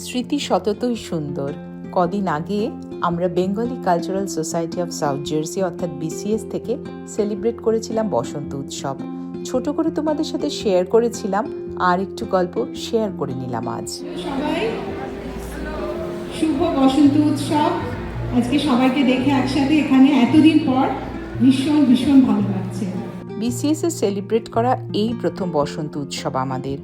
স্মৃতি সততই সুন্দর। কদিন আগে আমরা Bengali cultural society of south jersey অর্থাৎ বিসিএস থেকে সেলিব্রেট করেছিলাম বসন্ত উৎসব। ছোট করে তোমাদের সাথে শেয়ার করেছিলাম, আর একটু গল্প শেয়ার করে নিলাম আজ। সবাই শুভ বসন্ত উৎসব। আজকে সবাইকে দেখে একসাথে এখানে এতদিন পর ভীষণ ভীষণ ভালো লাগছে। বিসিএস এ সেলিব্রেট করা এই প্রথম বসন্ত উৎসব আমাদের।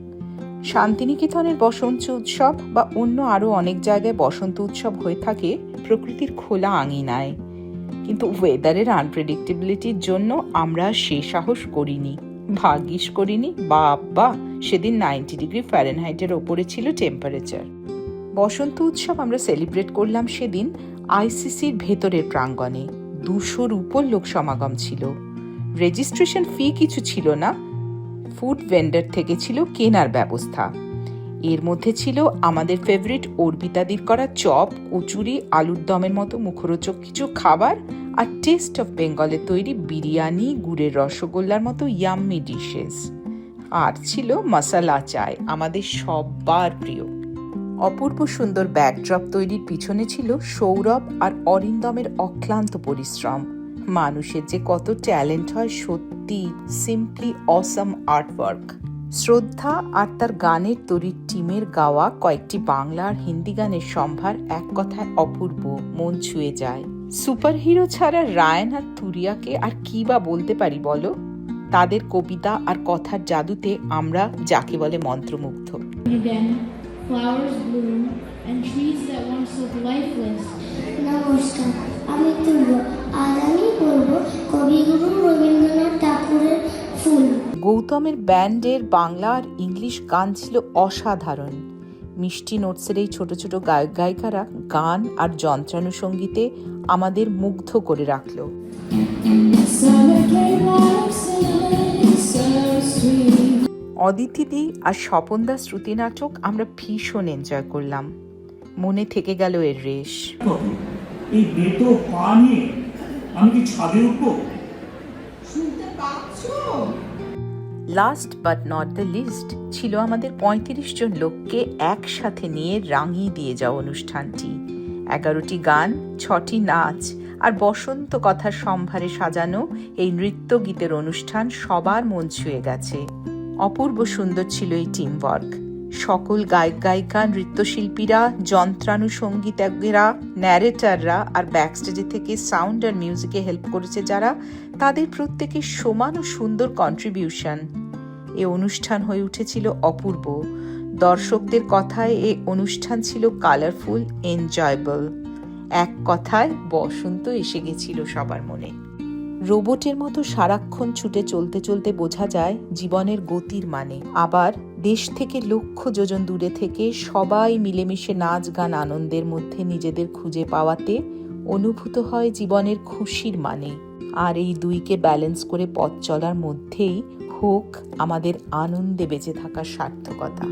শান্তিনিকেতনের বসন্ত উৎসব বা অন্য আরও অনেক জায়গায় বসন্ত উৎসব হয়ে থাকে প্রকৃতির খোলা আঙিনায়, কিন্তু ওয়েদারের আনপ্রেডিক্টেবিলিটির জন্য আমরা সে সাহস করিনি, ভাগ্যিস করিনি। বাবা, সেদিন 90 ডিগ্রি ফ্যারেনহাইটের ওপরে ছিল টেম্পারেচার। বসন্ত উৎসব আমরা সেলিব্রেট করলাম সেদিন আইসিসির ভেতরের প্রাঙ্গণে। 200-র উপর লোক সমাগম ছিল। রেজিস্ট্রেশন ফি কিছু ছিল না, ফুড ভেন্ডার থেকে ছিল কেনার ব্যবস্থা। এর মধ্যে ছিল আমাদের ফেভারিট অর্পিতাদির করা চপ, কচুরি, আলুর দমের মতো মুখরোচক কিছু খাবার, আর টেস্ট অফ বেঙ্গলের তৈরি বিরিয়ানি, গুড়ের রসগোল্লার মতো ইয়াম্মি ডিশেস। আর ছিল মশালা চায়, আমাদের সবার প্রিয়। অপূর্ব সুন্দর ব্যাকড্রপ তৈরির পিছনে ছিল সৌরভ আর অরিন্দমের অক্লান্ত পরিশ্রম। মানুষের যে কত ট্যালেন্ট হয়, সত্যি সিম্পলি অসাম আর্টওয়ার্ক। শ্রদ্ধা আর তার গানের তৈরির টিমের গাওয়া কয়েকটি বাংলা আর হিন্দি গানের সম্ভার এক কথায় অপূর্ব, মন ছুঁয়ে যায়। সুপারহিরো ছাড়া রায়ান আর তুরিয়াকে আর কি বা বলতে পারি বলো? তাদের কবিতা আর কথার জাদুতে আমরা যাকে বলে মন্ত্রমুগ্ধ। Flowers bloom and trees that once looked lifeless. নমস্কার, আমি তুল্য। আজ আমি বলবো কবিগুরু রবীন্দ্রনাথ ঠাকুরের ফুল। গৌতমের ব্যান্ডের বাংলা আর ইংলিশ গান ছিল অসাধারণ। মিষ্টি নোটসের এই ছোট ছোট গায়ক গায়িকারা গান আর যন্ত্রানুসঙ্গীতে আমাদের মুগ্ধ করে রাখল। অদিতিদি আর স্বপনদা শ্রুতি নাটক আমরা ভীষণ এনজয় করলাম। মনে থেকে গেল এর রেশ। এই বেতো পা নিয়ে আমি কি ছাদে উঠবো? শুনতে পাচ্ছো? Last but not the least ছিল আমাদের 35 জন লোককে একসাথে নিয়ে রাঙিয়ে দিয়ে যাওয়া অনুষ্ঠানটি। 11টি গান, 6টি নাচ আর বসন্ত কথার সম্ভারে সাজানো এই নৃত্য গীতের অনুষ্ঠান সবার মন ছুঁয়ে গেছে। অপূর্ব সুন্দর ছিল এই টিম ওয়ার্ক। সকল গায়ক গায়িকা, নৃত্যশিল্পীরা, যন্ত্রানুসঙ্গীতজ্ঞেরা, ন্যারেটাররা আর ব্যাকস্টেজে থেকে সাউন্ড আর মিউজিকে হেল্প করেছে যারা, তাদের প্রত্যেকের সমান ও সুন্দর কন্ট্রিবিউশন। এ অনুষ্ঠান হয়ে উঠেছিল অপূর্ব। দর্শকদের কথায় এ অনুষ্ঠান ছিল কালারফুল, এনজয়েবল। এক কথায় বসন্ত এসে গেছিল সবার মনে। রোবটের মতো সারাক্ষণ ছুটে চলতে চলতে বোঝা যায় জীবনের গতির মানে। আবার দেশ থেকে লক্ষ যোজন দূরে থেকে সবাই মিলেমিশে নাচ গান আনন্দের মধ্যে নিজেদের খুঁজে পাওয়াতে অনুভূত হয় জীবনের খুশির মানে। আর এই দুইকে ব্যালেন্স করে পথ চলার মধ্যেই হোক আমাদের আনন্দে বেঁচে থাকার সার্থকতা।